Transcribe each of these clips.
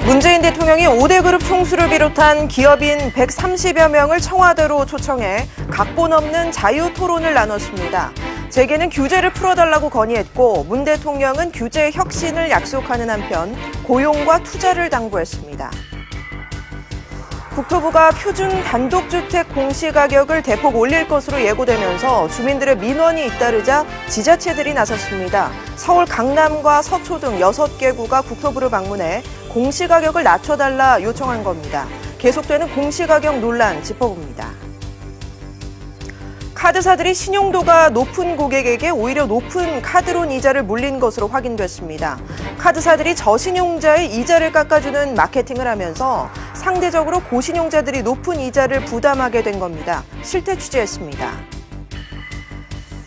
문재인 대통령이 5대 그룹 총수를 비롯한 기업인 130여 명을 청와대로 초청해 각본 없는 자유 토론을 나눴습니다. 재계는 규제를 풀어달라고 건의했고 문 대통령은 규제 혁신을 약속하는 한편 고용과 투자를 당부했습니다. 국토부가 표준 단독주택 공시가격을 대폭 올릴 것으로 예고되면서 주민들의 민원이 잇따르자 지자체들이 나섰습니다. 서울 강남과 서초 등 6개 구가 국토부를 방문해 공시가격을 낮춰달라 요청한 겁니다. 계속되는 공시가격 논란 짚어봅니다. 카드사들이 신용도가 높은 고객에게 오히려 높은 카드론 이자를 물린 것으로 확인됐습니다. 카드사들이 저신용자의 이자를 깎아주는 마케팅을 하면서 상대적으로 고신용자들이 높은 이자를 부담하게 된 겁니다. 실태 취재했습니다.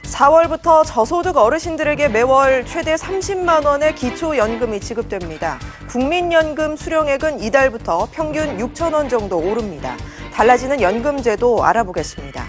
4월부터 저소득 어르신들에게 매월 최대 30만 원의 기초연금이 지급됩니다. 국민연금 수령액은 이달부터 평균 6천 원 정도 오릅니다. 달라지는 연금제도 알아보겠습니다.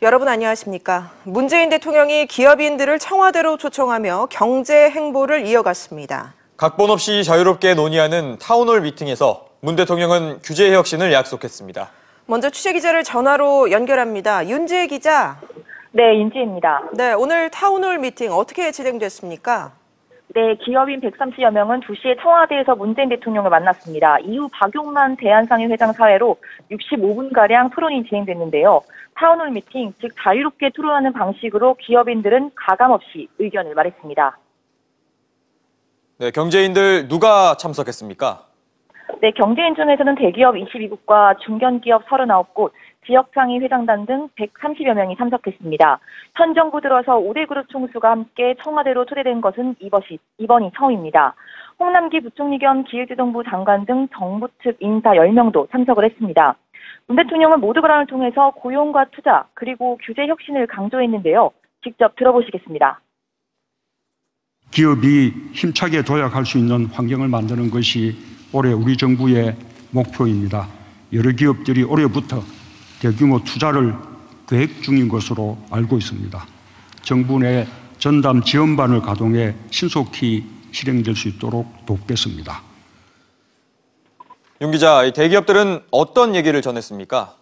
여러분 안녕하십니까? 문재인 대통령이 기업인들을 청와대로 초청하며 경제 행보를 이어갔습니다. 각본 없이 자유롭게 논의하는 타운홀 미팅에서 문 대통령은 규제 혁신을 약속했습니다. 먼저 취재기자를 전화로 연결합니다. 윤지혜 기자. 네, 윤지혜입니다. 네, 오늘 타운홀 미팅 어떻게 진행됐습니까? 네, 기업인 130여 명은 2시에 청와대에서 문재인 대통령을 만났습니다. 이후 박용만 대한상인 회장 사회로 65분가량 토론이 진행됐는데요. 타운홀 미팅, 즉 자유롭게 토론하는 방식으로 기업인들은 가감없이 의견을 말했습니다. 네, 경제인들 누가 참석했습니까? 네, 경제인 중에서는 대기업 22국과 중견기업 39곳, 지역상의 회장단 등 130여 명이 참석했습니다. 현 정부 들어서 5대 그룹 총수가 함께 청와대로 초대된 것은 이번이 처음입니다. 홍남기 부총리 겸 기획재정부 장관 등 정부 측 인사 10명도 참석을 했습니다. 문 대통령은 모두 발언을 통해서 고용과 투자 그리고 규제 혁신을 강조했는데요. 직접 들어보시겠습니다. 기업이 힘차게 도약할 수 있는 환경을 만드는 것이 올해 우리 정부의 목표입니다. 여러 기업들이 올해부터 대규모 투자를 계획 중인 것으로 알고 있습니다. 정부 내 전담 지원반을 가동해 신속히 실행될 수 있도록 돕겠습니다. 윤 기자, 대기업들은 어떤 얘기를 전했습니까?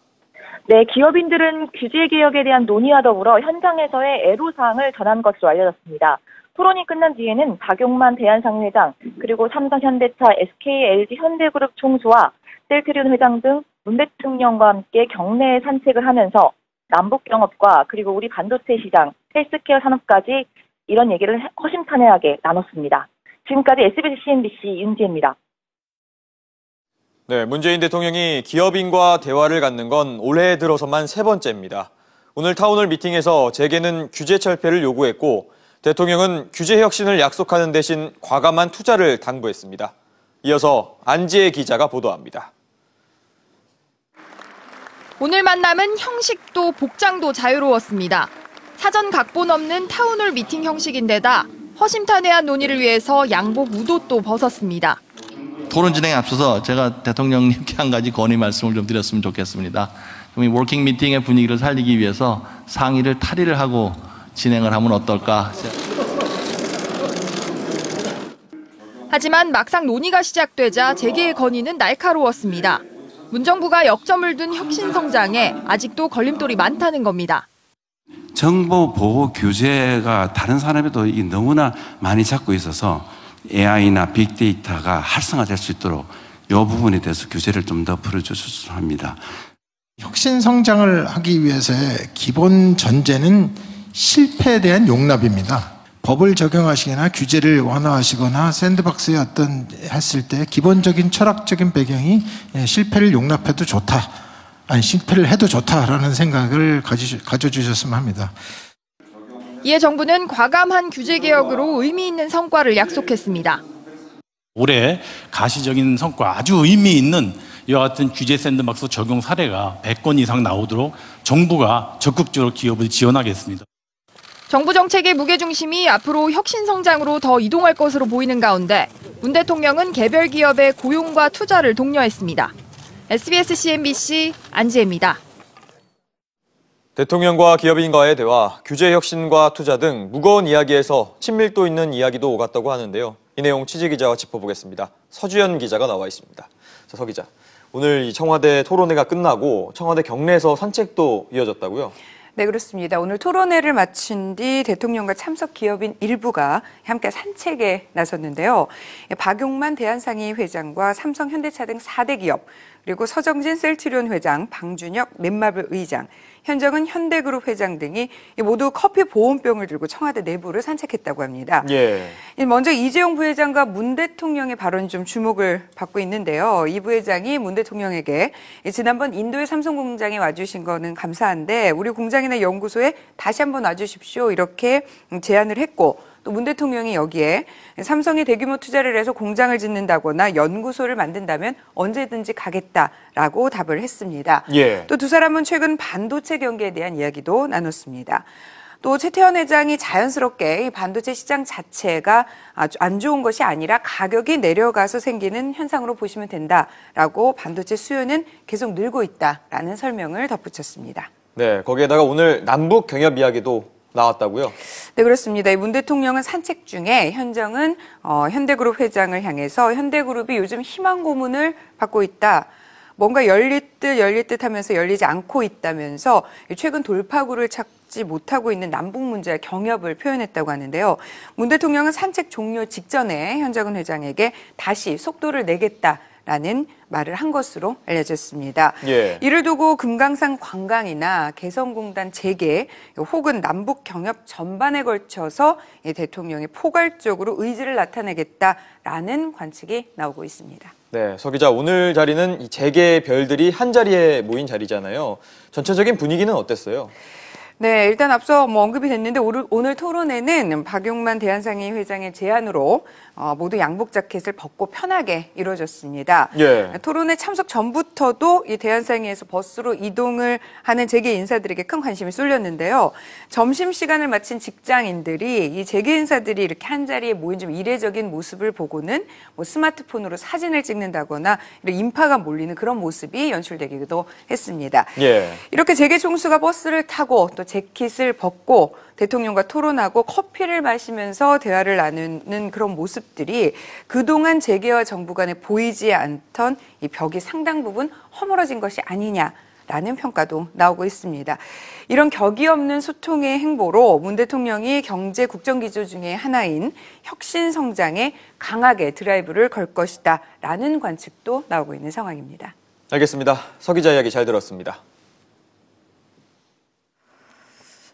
네, 기업인들은 규제 개혁에 대한 논의와 더불어 현장에서의 애로사항을 전한 것으로 알려졌습니다. 토론이 끝난 뒤에는 박용만 대한상인회장, 그리고 삼성, 현대차, SK, LG, 현대그룹 총수와 셀트리온 회장 등 문 대통령과 함께 경내에 산책을 하면서 남북 경협과 그리고 우리 반도체 시장, 헬스케어 산업까지 이런 얘기를 허심탄회하게 나눴습니다. 지금까지 SBS CNBC 윤지혜입니다. 네, 문재인 대통령이 기업인과 대화를 갖는 건 올해 들어서만 3번째입니다. 오늘 타운홀 미팅에서 재계는 규제 철폐를 요구했고 대통령은 규제 혁신을 약속하는 대신 과감한 투자를 당부했습니다. 이어서 안지혜 기자가 보도합니다. 오늘 만남은 형식도 복장도 자유로웠습니다. 사전 각본 없는 타운홀 미팅 형식인데다 허심탄회한 논의를 위해서 양복 우도도 벗었습니다. 토론 진행에 앞서서 제가 대통령님께 한 가지 건의 말씀을 좀 드렸으면 좋겠습니다. 이 워킹 미팅의 분위기를 살리기 위해서 상의를 탈의를 하고 진행을 하면 어떨까? 하지만 막상 논의가 시작되자 재계의 건의는 날카로웠습니다. 문정부가 역점을 둔 혁신 성장에 아직도 걸림돌이 많다는 겁니다. 정보 보호 규제가 다른 산업에도 너무나 많이 잡고 있어서 AI나 빅데이터가 활성화될 수 있도록 이 부분에 대해서 규제를 좀 더 풀어주셨으면 합니다. 혁신 성장을 하기 위해서의 기본 전제는 실패에 대한 용납입니다. 법을 적용하시거나 규제를 완화하시거나 샌드박스에 했을 때 기본적인 철학적인 배경이 실패를 용납해도 좋다, 아니 실패를 해도 좋다라는 생각을 가져주셨으면 합니다. 이에 정부는 과감한 규제 개혁으로 의미 있는 성과를 약속했습니다. 올해 가시적인 성과, 아주 의미 있는 이와 같은 규제 샌드박스 적용 사례가 100건 이상 나오도록 정부가 적극적으로 기업을 지원하겠습니다. 정부 정책의 무게중심이 앞으로 혁신 성장으로 더 이동할 것으로 보이는 가운데 문 대통령은 개별 기업의 고용과 투자를 독려했습니다. SBS CNBC 안지혜입니다. 대통령과 기업인과의 대화, 규제 혁신과 투자 등 무거운 이야기에서 친밀도 있는 이야기도 오갔다고 하는데요. 이 내용 취재기자와 짚어보겠습니다. 서주연 기자가 나와 있습니다. 자, 서 기자, 오늘 이 청와대 토론회가 끝나고 청와대 경내에서 산책도 이어졌다고요? 네, 그렇습니다. 오늘 토론회를 마친 뒤 대통령과 참석 기업인 일부가 함께 산책에 나섰는데요. 박용만 대한상의 회장과 삼성, 현대차 등 4대 기업, 그리고 서정진 셀트리온 회장, 방준혁 넷마블 의장, 현정은 현대그룹 회장 등이 모두 커피 보온병을 들고 청와대 내부를 산책했다고 합니다. 예. 먼저 이재용 부회장과 문 대통령의 발언이 좀 주목을 받고 있는데요. 이 부회장이 문 대통령에게 지난번 인도의 삼성 공장에 와주신 거는 감사한데 우리 공장이나 연구소에 다시 한번 와주십시오 이렇게 제안을 했고, 또 문 대통령이 여기에 삼성이 대규모 투자를 해서 공장을 짓는다거나 연구소를 만든다면 언제든지 가겠다라고 답을 했습니다. 예. 또 두 사람은 최근 반도체 경기에 대한 이야기도 나눴습니다. 또 최태원 회장이 자연스럽게 이 반도체 시장 자체가 아주 안 좋은 것이 아니라 가격이 내려가서 생기는 현상으로 보시면 된다라고 반도체 수요는 계속 늘고 있다라는 설명을 덧붙였습니다. 네, 거기에다가 오늘 남북 경협 이야기도 나왔다고요? 네, 그렇습니다. 문 대통령은 산책 중에 현정은 현대그룹 회장을 향해서 현대그룹이 요즘 희망 고문을 받고 있다. 뭔가 열릴 듯 하면서 열리지 않고 있다면서 최근 돌파구를 찾지 못하고 있는 남북 문제의 경협을 표현했다고 하는데요. 문 대통령은 산책 종료 직전에 현정은 회장에게 다시 속도를 내겠다라는 말을 한 것으로 알려졌습니다. 예. 이를 두고 금강산 관광이나 개성공단 재개 혹은 남북 경협 전반에 걸쳐서 대통령이 포괄적으로 의지를 나타내겠다라는 관측이 나오고 있습니다. 네, 서 기자, 오늘 자리는 이 재계 별들이 한 자리에 모인 자리잖아요. 전체적인 분위기는 어땠어요? 네, 일단 앞서 언급이 됐는데 오늘 토론회는 박용만 대한상의 회장의 제안으로 모두 양복 자켓을 벗고 편하게 이루어졌습니다. 예. 토론회 참석 전부터도 이 대한상의에서 버스로 이동을 하는 재계 인사들에게 큰 관심이 쏠렸는데요. 점심시간을 마친 직장인들이 이 재계 인사들이 이렇게 한자리에 모인 좀 이례적인 모습을 보고는 뭐 스마트폰으로 사진을 찍는다거나 이런 인파가 몰리는 그런 모습이 연출되기도 했습니다. 예. 이렇게 재계 총수가 버스를 타고 또 재킷을 벗고 대통령과 토론하고 커피를 마시면서 대화를 나누는 그런 모습들이 그동안 재계와 정부 간에 보이지 않던 이 벽이 상당 부분 허물어진 것이 아니냐라는 평가도 나오고 있습니다. 이런 격이 없는 소통의 행보로 문 대통령이 경제 국정 기조 중에 하나인 혁신 성장에 강하게 드라이브를 걸 것이다라는 관측도 나오고 있는 상황입니다. 알겠습니다. 서 기자 이야기 잘 들었습니다.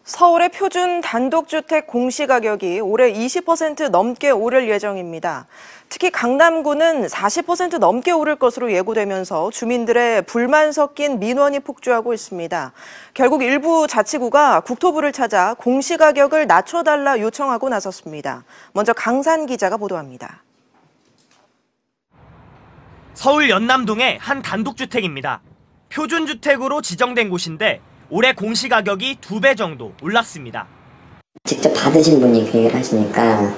서울의 표준 단독주택 공시가격이 올해 20% 넘게 오를 예정입니다. 특히 강남구는 40% 넘게 오를 것으로 예고되면서 주민들의 불만 섞인 민원이 폭주하고 있습니다. 결국 일부 자치구가 국토부를 찾아 공시가격을 낮춰달라 요청하고 나섰습니다. 먼저 강산 기자가 보도합니다. 서울 연남동의 한 단독주택입니다. 표준주택으로 지정된 곳인데 올해 공시가격이 2배 정도 올랐습니다. 직접 받으신 분이 계획을 하시니까 한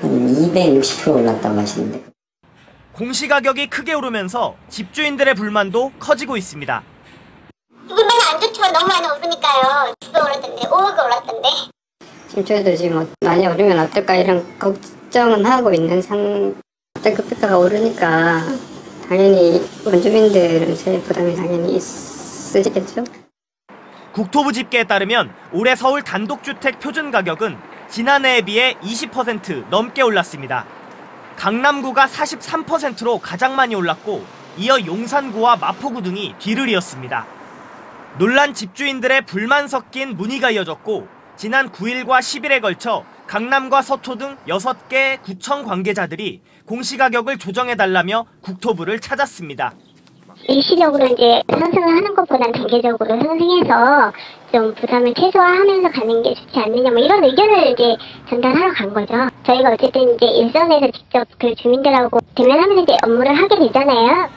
260% 올랐다고 하시는데. 공시가격이 크게 오르면서 집주인들의 불만도 커지고 있습니다. 이게 맨날 안 좋죠. 너무 많이 오르니까요. 2배 올랐던데, 5배 올랐던데. 지금 저희도 지금 많이 오르면 어떨까 이런 걱정은 하고 있는 급격하게 오르니까 당연히 원주민들은 세입 부담이 당연히 있으시겠죠. 국토부 집계에 따르면 올해 서울 단독주택 표준 가격은 지난해에 비해 20% 넘게 올랐습니다. 강남구가 43%로 가장 많이 올랐고 이어 용산구와 마포구 등이 뒤를 이었습니다. 놀란 집주인들의 불만 섞인 문의가 이어졌고 지난 9일과 10일에 걸쳐 강남과 서초 등 6개 구청 관계자들이 공시가격을 조정해달라며 국토부를 찾았습니다. 일시적으로 이제 상승을 하는 것보다는 단계적으로 상승해서 좀 부담을 최소화하면서 가는 게 좋지 않느냐 뭐 이런 의견을 이제 전달하러 간 거죠. 저희가 어쨌든 이제 일선에서 직접 그 주민들하고 대면하면서 이제 업무를 하게 되잖아요.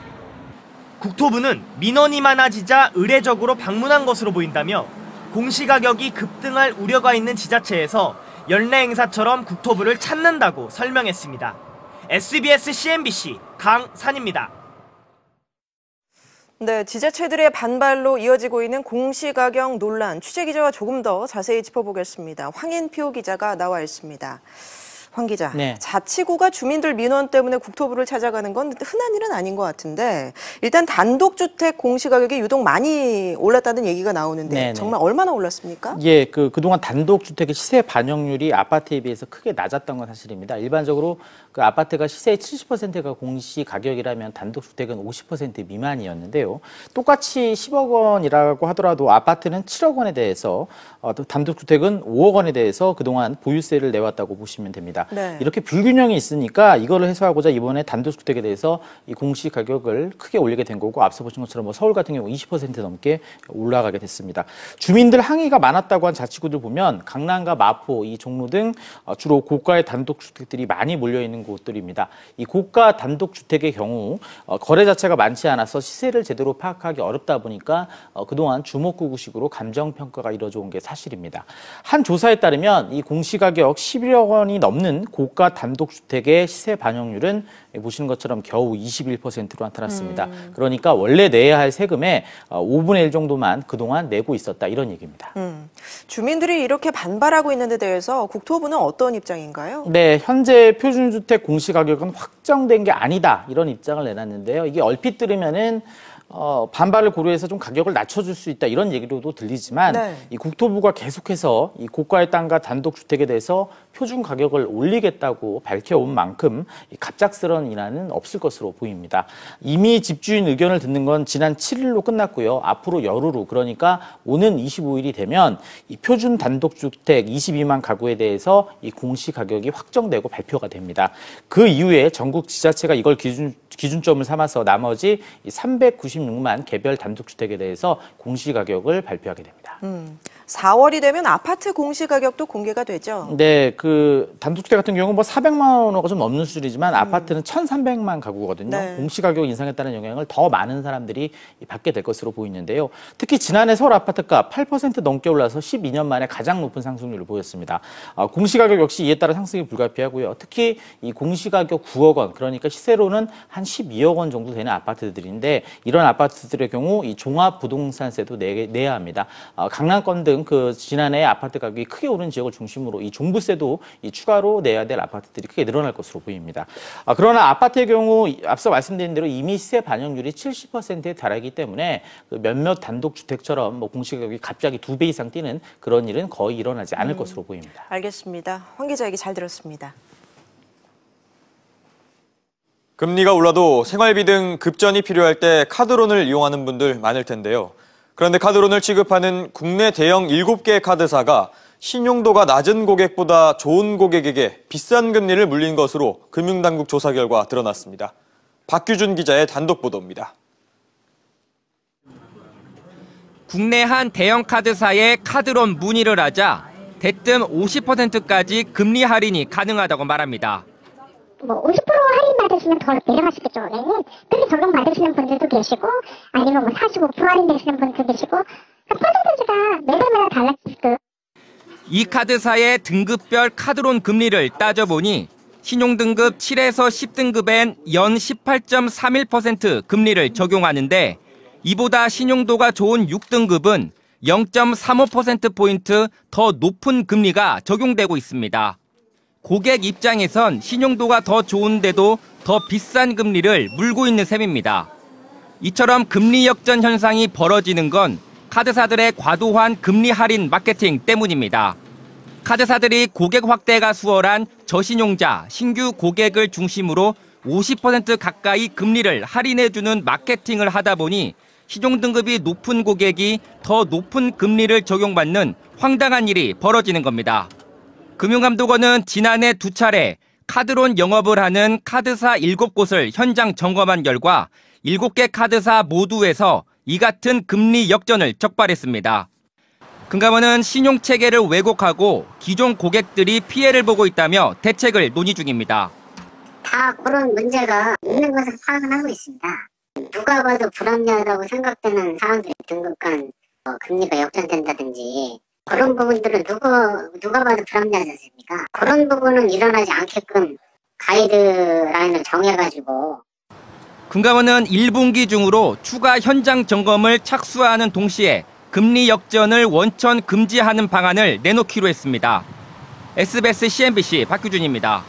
국토부는 민원이 많아지자 의례적으로 방문한 것으로 보인다며 공시가격이 급등할 우려가 있는 지자체에서 연례 행사처럼 국토부를 찾는다고 설명했습니다. SBS CNBC 강산입니다. 네, 지자체들의 반발로 이어지고 있는 공시가격 논란, 취재기자와 조금 더 자세히 짚어보겠습니다. 황인표 기자가 나와 있습니다. 황 기자, 네. 자치구가 주민들 민원 때문에 국토부를 찾아가는 건 흔한 일은 아닌 것 같은데 일단 단독주택 공시가격이 유독 많이 올랐다는 얘기가 나오는데 네네. 정말 얼마나 올랐습니까? 예, 그동안 단독주택의 시세 반영률이 아파트에 비해서 크게 낮았던 건 사실입니다. 일반적으로 그 아파트가 시세의 70%가 공시가격이라면 단독주택은 50% 미만이었는데요. 똑같이 10억 원이라고 하더라도 아파트는 7억 원에 대해서 단독주택은 5억 원에 대해서 그동안 보유세를 내왔다고 보시면 됩니다. 네. 이렇게 불균형이 있으니까 이거를 해소하고자 이번에 단독주택에 대해서 이 공시가격을 크게 올리게 된 거고 앞서 보신 것처럼 뭐 서울 같은 경우 20% 넘게 올라가게 됐습니다. 주민들 항의가 많았다고 한 자치구들 보면 강남과 마포, 이 종로 등 주로 고가의 단독주택들이 많이 몰려있는 곳들입니다. 이 고가 단독주택의 경우 거래 자체가 많지 않아서 시세를 제대로 파악하기 어렵다 보니까 그동안 주목구구식으로 감정평가가 이루어져 온 게 사실입니다. 한 조사에 따르면 이 공시가격 11억 원이 넘는 고가 단독주택의 시세 반영률은 보시는 것처럼 겨우 21%로 나타났습니다. 그러니까 원래 내야 할 세금의 5분의 1 정도만 그동안 내고 있었다 이런 얘기입니다. 주민들이 이렇게 반발하고 있는 데 대해서 국토부는 어떤 입장인가요? 네, 현재 표준주택 공시가격은 확정된 게 아니다 이런 입장을 내놨는데요. 이게 얼핏 들으면은 반발을 고려해서 좀 가격을 낮춰줄 수 있다 이런 얘기로도 들리지만 네. 이 국토부가 계속해서 이 고가의 땅과 단독주택에 대해서 표준 가격을 올리겠다고 밝혀온 만큼 이 갑작스러운 인하는 없을 것으로 보입니다. 이미 집주인 의견을 듣는 건 지난 7일로 끝났고요. 앞으로 열흘 그러니까 오는 25일이 되면 이 표준 단독주택 22만 가구에 대해서 이 공시가격이 확정되고 발표가 됩니다. 그 이후에 전국 지자체가 이걸 기준점을 삼아서 나머지 396만 개별 단독주택에 대해서 공시가격을 발표하게 됩니다. 4월이 되면 아파트 공시가격도 공개가 되죠? 네, 그 단독주택 같은 경우는 뭐 400만 원가 좀 넘는 수준이지만 아파트는 1,300만 가구거든요. 네. 공시가격 인상에 따른 영향을 더 많은 사람들이 받게 될 것으로 보이는데요. 특히 지난해 서울 아파트가 8% 넘게 올라서 12년 만에 가장 높은 상승률을 보였습니다. 공시가격 역시 이에 따라 상승이 불가피하고요. 특히 이 공시가격 9억 원, 그러니까 시세로는 한 12억 원 정도 되는 아파트들인데 이런 아파트들의 경우 이 종합부동산세도 내야 합니다. 강남권 등 그 지난해 아파트 가격이 크게 오른 지역을 중심으로 이 종부세도 이 추가로 내야 될 아파트들이 크게 늘어날 것으로 보입니다. 그러나 아파트의 경우 앞서 말씀드린 대로 이미 시세 반영률이 70%에 달하기 때문에 그 몇몇 단독주택처럼 뭐 공시가격이 갑자기 2배 이상 뛰는 그런 일은 거의 일어나지 않을 것으로 보입니다. 알겠습니다. 황 기자 얘기 잘 들었습니다. 금리가 올라도 생활비 등 급전이 필요할 때 카드론을 이용하는 분들 많을 텐데요. 그런데 카드론을 취급하는 국내 대형 7개 카드사가 신용도가 낮은 고객보다 좋은 고객에게 비싼 금리를 물린 것으로 금융당국 조사 결과 드러났습니다. 박규준 기자의 단독 보도입니다. 국내 한 대형 카드사에 카드론 문의를 하자 대뜸 50%까지 금리 할인이 가능하다고 말합니다. 뭐 50% 할인 받으시면 더 내려가시겠죠. 그렇게 적용 받으시는 분들도 계시고 아니면 뭐 45% 할인 되시는 분들도 계시고 퍼센티지가 매달마다 달라지고. 이 카드사의 등급별 카드론 금리를 따져보니 신용등급 7에서 10등급엔 연 18.31% 금리를 적용하는데 이보다 신용도가 좋은 6등급은 0.35%포인트 더 높은 금리가 적용되고 있습니다. 고객 입장에선 신용도가 더 좋은데도 더 비싼 금리를 물고 있는 셈입니다. 이처럼 금리 역전 현상이 벌어지는 건 카드사들의 과도한 금리 할인 마케팅 때문입니다. 카드사들이 고객 확대가 수월한 저신용자, 신규 고객을 중심으로 50% 가까이 금리를 할인해주는 마케팅을 하다 보니 신용등급이 높은 고객이 더 높은 금리를 적용받는 황당한 일이 벌어지는 겁니다. 금융감독원은 지난해 2차례 카드론 영업을 하는 카드사 7곳을 현장 점검한 결과 7개 카드사 모두에서 이 같은 금리 역전을 적발했습니다. 금감원은 신용체계를 왜곡하고 기존 고객들이 피해를 보고 있다며 대책을 논의 중입니다. 다 그런 문제가 있는 것을 파악은 하고 있습니다. 누가 봐도 불합리하다고 생각되는 사람들의 등급 간 금리가 역전된다든지 그런 부분들은 누가 봐도 불합리하지 않습니까? 그런 부분은 일어나지 않게끔 가이드라인을 정해가지고 금감원은 1분기 중으로 추가 현장 점검을 착수하는 동시에 금리 역전을 원천 금지하는 방안을 내놓기로 했습니다. SBS CNBC 박규준입니다.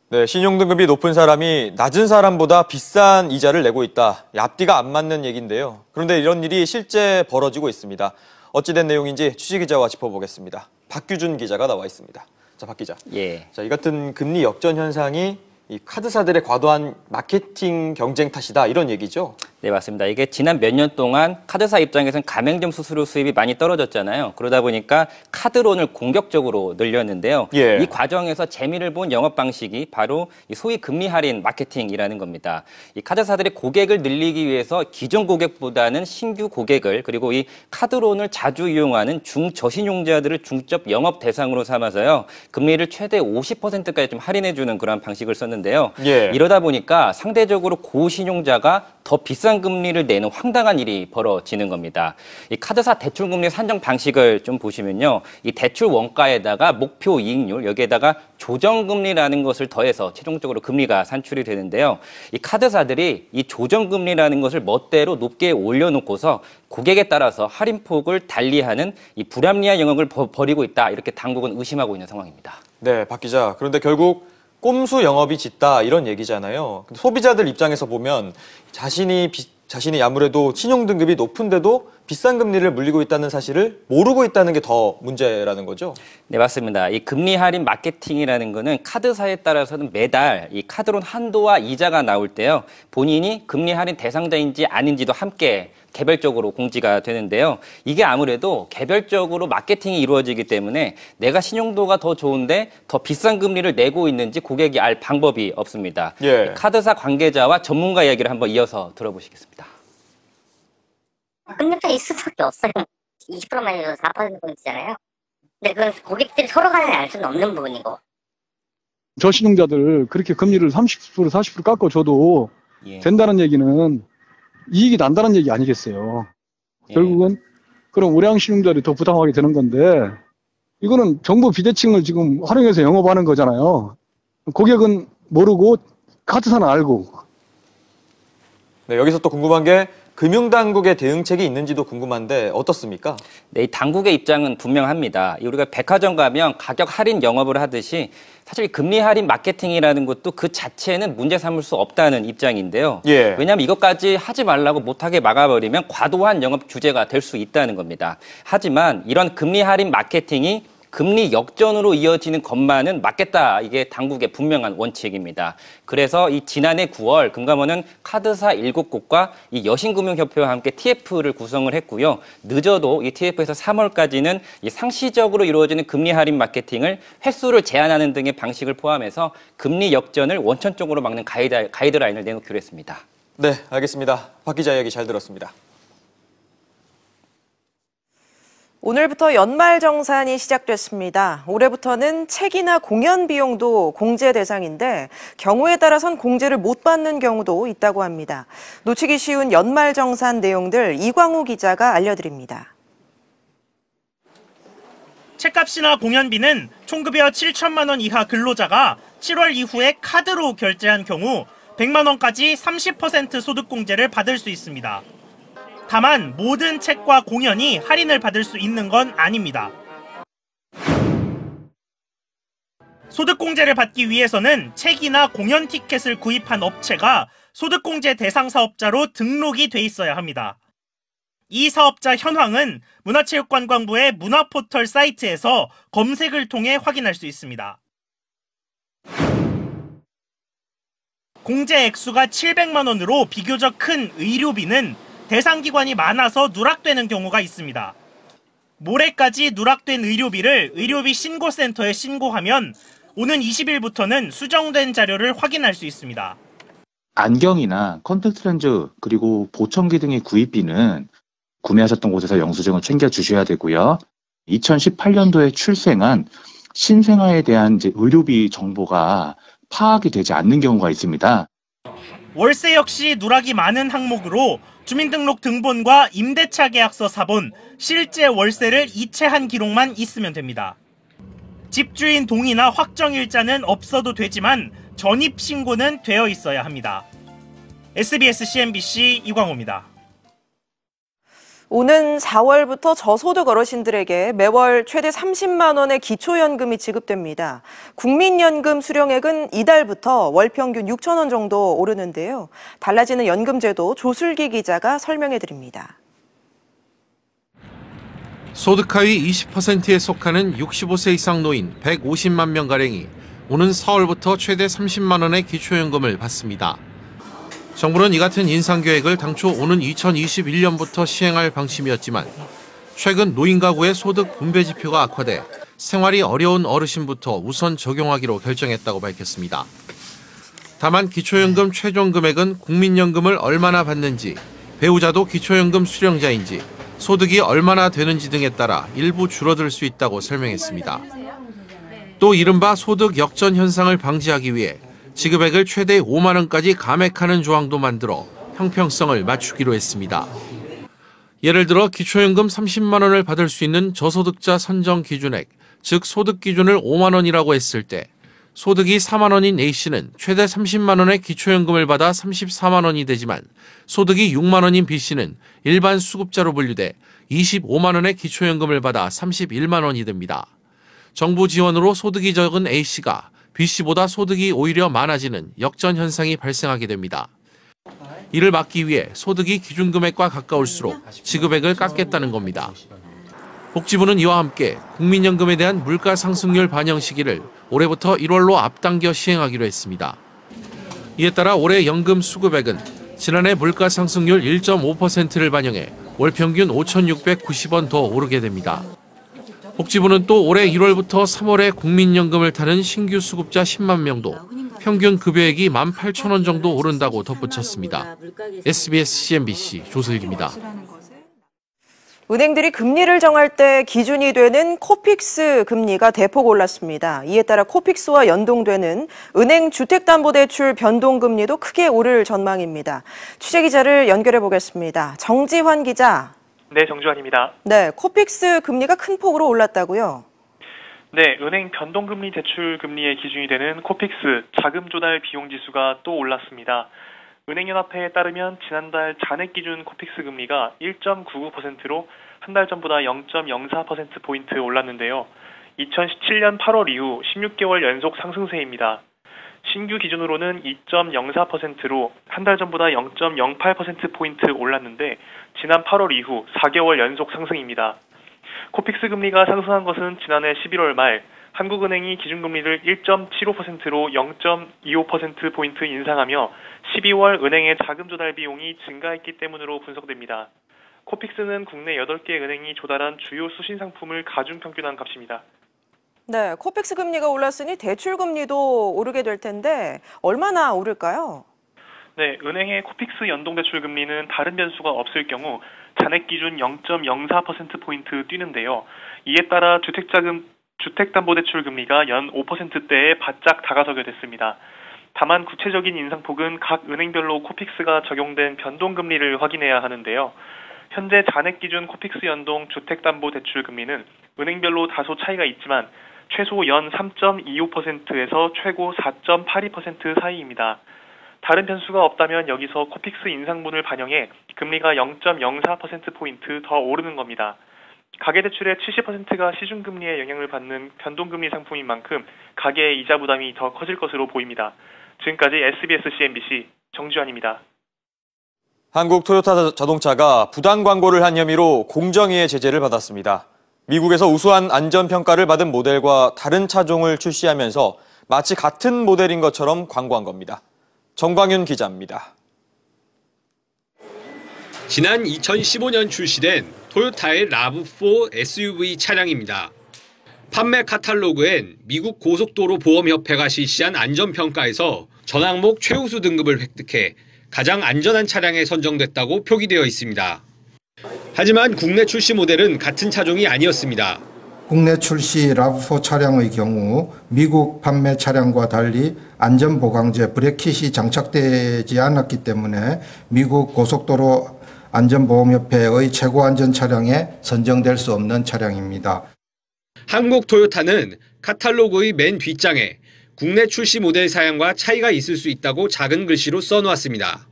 네, 신용등급이 높은 사람이 낮은 사람보다 비싼 이자를 내고 있다. 앞뒤가 안 맞는 얘기인데요. 그런데 이런 일이 실제 벌어지고 있습니다. 어찌된 내용인지 취재기자와 짚어보겠습니다. 박규준 기자가 나와 있습니다. 자, 박 기자. 예. 자, 이 같은 금리 역전 현상이 이 카드사들의 과도한 마케팅 경쟁 탓이다, 이런 얘기죠? 네, 맞습니다. 이게 지난 몇 년 동안 카드사 입장에서는 가맹점 수수료 수입이 많이 떨어졌잖아요. 그러다 보니까 카드론을 공격적으로 늘렸는데요. 예. 이 과정에서 재미를 본 영업 방식이 바로 이 소위 금리 할인 마케팅이라는 겁니다. 이 카드사들이 고객을 늘리기 위해서 기존 고객보다는 신규 고객을, 그리고 이 카드론을 자주 이용하는 중저신용자들을 중점 영업 대상으로 삼아서요, 금리를 최대 50%까지 좀 할인해주는 그런 방식을 썼는데요. 예. 이러다 보니까 상대적으로 고신용자가 더 비싼 금리를 내는 황당한 일이 벌어지는 겁니다. 이 카드사 대출금리 산정 방식을 좀 보시면요, 이 대출 원가에다가 목표 이익률, 여기에다가 조정금리라는 것을 더해서 최종적으로 금리가 산출이 되는데요. 이 카드사들이 이 조정금리라는 것을 멋대로 높게 올려놓고서 고객에 따라서 할인폭을 달리하는 이 불합리한 영역을 벌이고 있다, 이렇게 당국은 의심하고 있는 상황입니다. 네, 박 기자. 그런데 결국 꼼수 영업이 짙다, 이런 얘기잖아요. 근데 소비자들 입장에서 보면 자신이 아무래도 신용등급이 높은데도 비싼 금리를 물리고 있다는 사실을 모르고 있다는 게 더 문제라는 거죠? 네, 맞습니다. 이 금리 할인 마케팅이라는 거는 카드사에 따라서는 매달 이 카드론 한도와 이자가 나올 때요, 본인이 금리 할인 대상자인지 아닌지도 함께 개별적으로 공지가 되는데요. 이게 아무래도 개별적으로 마케팅이 이루어지기 때문에 내가 신용도가 더 좋은데 더 비싼 금리를 내고 있는지 고객이 알 방법이 없습니다. 예. 카드사 관계자와 전문가 이야기를 한번 이어서 들어보시겠습니다. 금리가 있을 수밖에 없어요. 20%만 해도 4%잖아요. 근데 그건 고객들이 서로 간에 알 수는 없는 부분이고. 저신용자들 그렇게 금리를 30%, 40% 깎아줘도 된다는 얘기는 이익이 난다는 얘기 아니겠어요. 결국은 그럼 우량 신용자들이 더 부담하게 되는 건데, 이거는 정부 비대칭을 지금 활용해서 영업하는 거잖아요. 고객은 모르고 카드사는 알고. 네, 여기서 또 궁금한 게 금융당국의 대응책이 있는지도 궁금한데 어떻습니까? 네, 이 당국의 입장은 분명합니다. 우리가 백화점 가면 가격 할인 영업을 하듯이 사실 금리 할인 마케팅이라는 것도 그 자체는 문제 삼을 수 없다는 입장인데요. 예. 왜냐하면 이것까지 하지 말라고 못하게 막아버리면 과도한 영업 규제가 될 수 있다는 겁니다. 하지만 이런 금리 할인 마케팅이 금리 역전으로 이어지는 것만은 막겠다, 이게 당국의 분명한 원칙입니다. 그래서 이 지난해 9월 금감원은 카드사 7곳과 이 여신금융협회와 함께 TF를 구성을 했고요. 늦어도 이 TF에서 3월까지는 이 상시적으로 이루어지는 금리 할인 마케팅을 횟수를 제한하는 등의 방식을 포함해서 금리 역전을 원천적으로 막는 가이드라인을 내놓기로 했습니다. 네, 알겠습니다. 박 기자 이야기 잘 들었습니다. 오늘부터 연말정산이 시작됐습니다. 올해부터는 책이나 공연 비용도 공제 대상인데 경우에 따라선 공제를 못 받는 경우도 있다고 합니다. 놓치기 쉬운 연말정산 내용들 이광우 기자가 알려드립니다. 책값이나 공연비는 총급여 7천만 원 이하 근로자가 7월 이후에 카드로 결제한 경우 100만 원까지 30% 소득공제를 받을 수 있습니다. 다만 모든 책과 공연이 할인을 받을 수 있는 건 아닙니다. 소득공제를 받기 위해서는 책이나 공연 티켓을 구입한 업체가 소득공제 대상 사업자로 등록이 돼 있어야 합니다. 이 사업자 현황은 문화체육관광부의 문화포털 사이트에서 검색을 통해 확인할 수 있습니다. 공제 액수가 700만 원으로 비교적 큰 의료비는 대상 기관이 많아서 누락되는 경우가 있습니다. 모레까지 누락된 의료비를 의료비 신고센터에 신고하면 오는 20일부터는 수정된 자료를 확인할 수 있습니다. 안경이나 컨택트 렌즈 그리고 보청기 등의 구입비는 구매하셨던 곳에서 영수증을 챙겨주셔야 되고요. 2018년도에 출생한 신생아에 대한 이제 의료비 정보가 파악이 되지 않는 경우가 있습니다. 월세 역시 누락이 많은 항목으로 주민등록 등본과 임대차 계약서 사본, 실제 월세를 이체한 기록만 있으면 됩니다. 집주인 동의나 확정일자는 없어도 되지만 전입신고는 되어 있어야 합니다. SBS CNBC 이광호입니다. 오는 4월부터 저소득 어르신들에게 매월 최대 30만 원의 기초연금이 지급됩니다. 국민연금 수령액은 이달부터 월 평균 6천 원 정도 오르는데요. 달라지는 연금제도 조슬기 기자가 설명해 드립니다. 소득 하위 20%에 속하는 65세 이상 노인 150만 명가량이 오는 4월부터 최대 30만 원의 기초연금을 받습니다. 정부는 이 같은 인상 계획을 당초 오는 2021년부터 시행할 방침이었지만 최근 노인 가구의 소득 분배 지표가 악화돼 생활이 어려운 어르신부터 우선 적용하기로 결정했다고 밝혔습니다. 다만 기초연금 최종 금액은 국민연금을 얼마나 받는지, 배우자도 기초연금 수령자인지, 소득이 얼마나 되는지 등에 따라 일부 줄어들 수 있다고 설명했습니다. 또 이른바 소득 역전 현상을 방지하기 위해 지급액을 최대 5만 원까지 감액하는 조항도 만들어 형평성을 맞추기로 했습니다. 예를 들어 기초연금 30만 원을 받을 수 있는 저소득자 선정 기준액, 즉 소득 기준을 5만 원이라고 했을 때 소득이 4만 원인 A씨는 최대 30만 원의 기초연금을 받아 34만 원이 되지만 소득이 6만 원인 B씨는 일반 수급자로 분류돼 25만 원의 기초연금을 받아 31만 원이 됩니다. 정부 지원으로 소득이 적은 A씨가 B씨보다 소득이 오히려 많아지는 역전 현상이 발생하게 됩니다. 이를 막기 위해 소득이 기준금액과 가까울수록 지급액을 깎겠다는 겁니다. 복지부는 이와 함께 국민연금에 대한 물가 상승률 반영 시기를 올해부터 1월로 앞당겨 시행하기로 했습니다. 이에 따라 올해 연금 수급액은 지난해 물가 상승률 1.5%를 반영해 월 평균 5,690원 더 오르게 됩니다. 복지부는 또 올해 1월부터 3월에 국민연금을 타는 신규 수급자 10만 명도 평균 급여액이 18,000원 정도 오른다고 덧붙였습니다. SBS CNBC 조슬기입니다. 은행들이 금리를 정할 때 기준이 되는 코픽스 금리가 대폭 올랐습니다. 이에 따라 코픽스와 연동되는 은행 주택담보대출 변동금리도 크게 오를 전망입니다. 취재기자를 연결해 보겠습니다. 정지환 기자. 네, 정주환입니다. 네, 코픽스 금리가 큰 폭으로 올랐다고요? 네, 은행 변동금리 대출 금리의 기준이 되는 코픽스 자금 조달 비용 지수가 또 올랐습니다. 은행연합회에 따르면 지난달 잔액 기준 코픽스 금리가 1.99%로 한 달 전보다 0.04%포인트 올랐는데요. 2017년 8월 이후 16개월 연속 상승세입니다. 신규 기준으로는 2.04%로 한 달 전보다 0.08%포인트 올랐는데 지난 8월 이후 4개월 연속 상승입니다. 코픽스 금리가 상승한 것은 지난해 11월 말 한국은행이 기준금리를 1.75%로 0.25%포인트 인상하며 12월 은행의 자금 조달 비용이 증가했기 때문으로 분석됩니다. 코픽스는 국내 8개 은행이 조달한 주요 수신 상품을 가중 평균한 값입니다. 네, 코픽스 금리가 올랐으니 대출 금리도 오르게 될 텐데 얼마나 오를까요? 네, 은행의 코픽스 연동대출 금리는 다른 변수가 없을 경우 잔액 기준 0.04%포인트 뛰는데요. 이에 따라 주택담보대출 금리가 연 5%대에 바짝 다가서게 됐습니다. 다만 구체적인 인상폭은 각 은행별로 코픽스가 적용된 변동금리를 확인해야 하는데요. 현재 잔액 기준 코픽스 연동 주택담보대출 금리는 은행별로 다소 차이가 있지만 최소 연 3.25%에서 최고 4.82% 사이입니다. 다른 변수가 없다면 여기서 코픽스 인상분을 반영해 금리가 0.04%포인트 더 오르는 겁니다. 가계대출의 70%가 시중금리에 영향을 받는 변동금리 상품인 만큼 가계의 이자 부담이 더 커질 것으로 보입니다. 지금까지 SBS CNBC 정주환입니다. 한국 토요타 자동차가 부당 광고를 한 혐의로 공정위의 제재를 받았습니다. 미국에서 우수한 안전평가를 받은 모델과 다른 차종을 출시하면서 마치 같은 모델인 것처럼 광고한 겁니다. 정광윤 기자입니다. 지난 2015년 출시된 토요타의 RAV4 SUV 차량입니다. 판매 카탈로그엔 미국 고속도로 보험협회가 실시한 안전평가에서 전 항목 최우수 등급을 획득해 가장 안전한 차량에 선정됐다고 표기되어 있습니다. 하지만 국내 출시 모델은 같은 차종이 아니었습니다. 국내 출시 RAV4 차량의 경우 미국 판매 차량과 달리 안전보강제 브레킷이 장착되지 않았기 때문에 미국 고속도로 안전보험협회의 최고안전 차량에 선정될 수 없는 차량입니다. 한국 토요타는 카탈로그의 맨 뒷장에 국내 출시 모델 사양과 차이가 있을 수 있다고 작은 글씨로 써놓았습니다.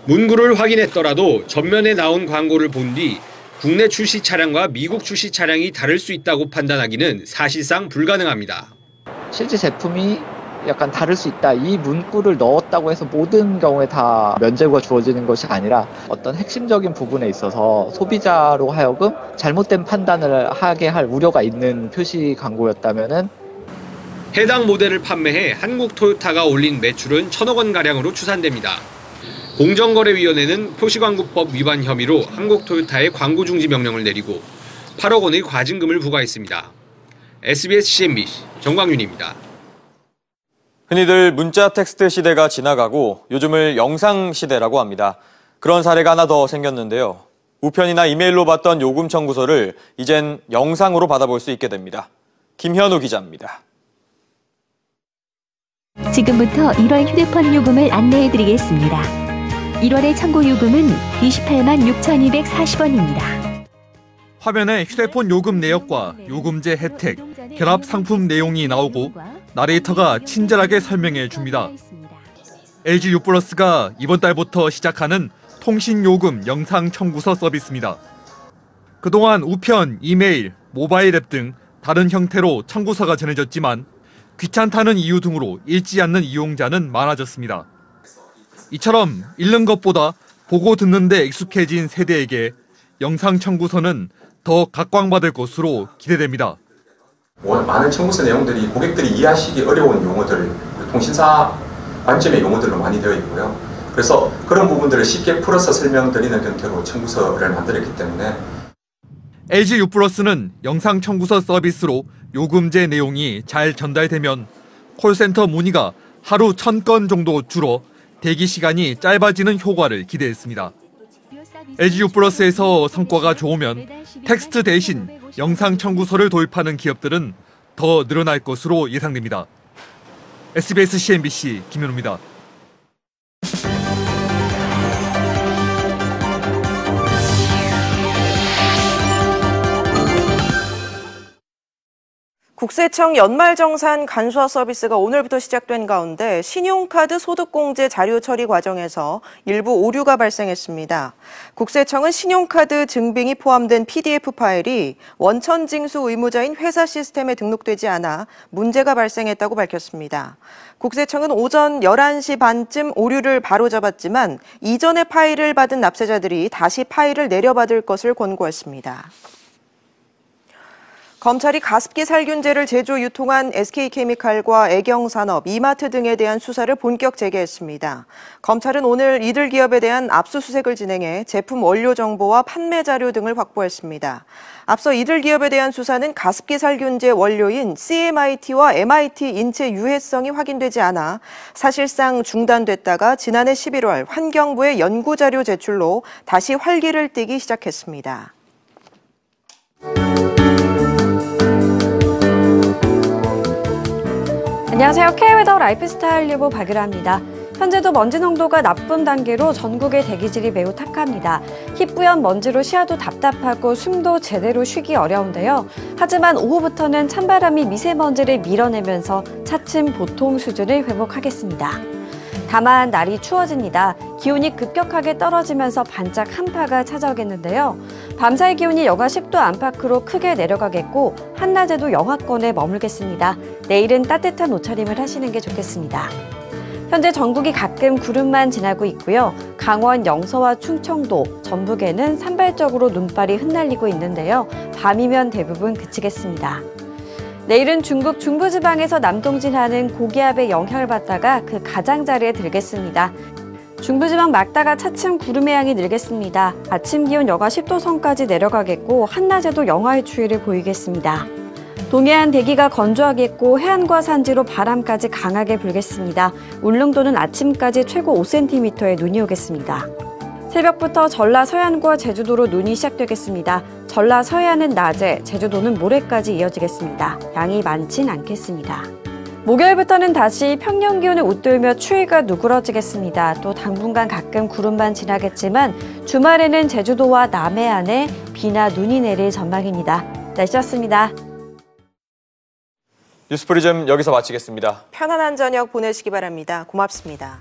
문구를 확인했더라도 전면에 나온 광고를 본 뒤 국내 출시 차량과 미국 출시 차량이 다를 수 있다고 판단하기는 사실상 불가능합니다. 실제 제품이 약간 다를 수 있다. 이 문구를 넣었다고 해서 모든 경우에 다 면제부가 주어지는 것이 아니라 어떤 핵심적인 부분에 있어서 소비자로 하여금 잘못된 판단을 하게 할 우려가 있는 표시 광고였다면은 해당 모델을 판매해 한국 토요타가 올린 매출은 1,000억 원가량으로 추산됩니다. 공정거래위원회는 표시광고법 위반 혐의로 한국 토요타에 광고 중지 명령을 내리고 8억 원의 과징금을 부과했습니다. SBS CNBC 정광윤입니다. 흔히들 문자 텍스트 시대가 지나가고 요즘을 영상 시대라고 합니다. 그런 사례가 하나 더 생겼는데요. 우편이나 이메일로 받던 요금 청구서를 이젠 영상으로 받아볼 수 있게 됩니다. 김현우 기자입니다. 지금부터 1월 휴대폰 요금을 안내해드리겠습니다. 1월의 청구 요금은 28만 6,240원입니다. 화면에 휴대폰 요금 내역과 요금제 혜택, 결합 상품 내용이 나오고 나레이터가 친절하게 설명해 줍니다. LG U+가 이번 달부터 시작하는 통신요금 영상 청구서 서비스입니다. 그동안 우편, 이메일, 모바일 앱 등 다른 형태로 청구서가 전해졌지만 귀찮다는 이유 등으로 읽지 않는 이용자는 많아졌습니다. 이처럼 읽는 것보다 보고 듣는 데 익숙해진 세대에게 영상 청구서는 더 각광받을 것으로 기대됩니다. 많은 청구서 내용들이 고객들이 이해하시기 어려운 용어들, 통신사 관점의 용어들로 많이 되어 있고요. 그래서 그런 부분들을 쉽게 풀어서 설명드리는 형태로 청구서를 만들었기 때문에 LG U+는 영상 청구서 서비스로 요금제 내용이 잘 전달되면 콜센터 문의가 하루 1,000건 정도 줄어 대기 시간이 짧아지는 효과를 기대했습니다. LG U+에서 성과가 좋으면 텍스트 대신 영상 청구서를 도입하는 기업들은 더 늘어날 것으로 예상됩니다. SBS CNBC 김현우입니다. 국세청 연말정산 간소화 서비스가 오늘부터 시작된 가운데 신용카드 소득공제 자료 처리 과정에서 일부 오류가 발생했습니다. 국세청은 신용카드 증빙이 포함된 PDF 파일이 원천징수 의무자인 회사 시스템에 등록되지 않아 문제가 발생했다고 밝혔습니다. 국세청은 오전 11시 반쯤 오류를 바로잡았지만 이전의 파일을 받은 납세자들이 다시 파일을 내려받을 것을 권고했습니다. 검찰이 가습기 살균제를 제조 유통한 SK케미칼과 애경산업, 이마트 등에 대한 수사를 본격 재개했습니다. 검찰은 오늘 이들 기업에 대한 압수수색을 진행해 제품 원료 정보와 판매 자료 등을 확보했습니다. 앞서 이들 기업에 대한 수사는 가습기 살균제 원료인 CMIT와 MIT 인체 유해성이 확인되지 않아 사실상 중단됐다가 지난해 11월 환경부의 연구 자료 제출로 다시 활기를 띠기 시작했습니다. 안녕하세요. K웨더 라이프스타일 예보 박유라입니다. 현재도 먼지 농도가 나쁨 단계로 전국의 대기질이 매우 탁합니다. 희뿌연 먼지로 시야도 답답하고 숨도 제대로 쉬기 어려운데요. 하지만 오후부터는 찬바람이 미세먼지를 밀어내면서 차츰 보통 수준을 회복하겠습니다. 다만 날이 추워집니다. 기온이 급격하게 떨어지면서 반짝 한파가 찾아오겠는데요. 밤사이 기온이 영하 10도 안팎으로 크게 내려가겠고 한낮에도 영하권에 머물겠습니다. 내일은 따뜻한 옷차림을 하시는 게 좋겠습니다. 현재 전국이 가끔 구름만 지나고 있고요. 강원 영서와 충청도, 전북에는 산발적으로 눈발이 흩날리고 있는데요. 밤이면 대부분 그치겠습니다. 내일은 중국 중부지방에서 남동진하는 고기압의 영향을 받다가 그 가장자리에 들겠습니다. 중부지방 막다가 차츰 구름의 양이 늘겠습니다. 아침 기온 영하 10도 선까지 내려가겠고 한낮에도 영하의 추위를 보이겠습니다. 동해안 대기가 건조하겠고 해안과 산지로 바람까지 강하게 불겠습니다. 울릉도는 아침까지 최고 5cm의 눈이 오겠습니다. 새벽부터 전라 서해안과 제주도로 눈이 시작되겠습니다. 전라 서해안은 낮에, 제주도는 모레까지 이어지겠습니다. 양이 많진 않겠습니다. 목요일부터는 다시 평년 기온을 웃돌며 추위가 누그러지겠습니다. 또 당분간 가끔 구름만 지나겠지만 주말에는 제주도와 남해안에 비나 눈이 내릴 전망입니다. 날씨였습니다. 뉴스프리즘 여기서 마치겠습니다. 편안한 저녁 보내시기 바랍니다. 고맙습니다.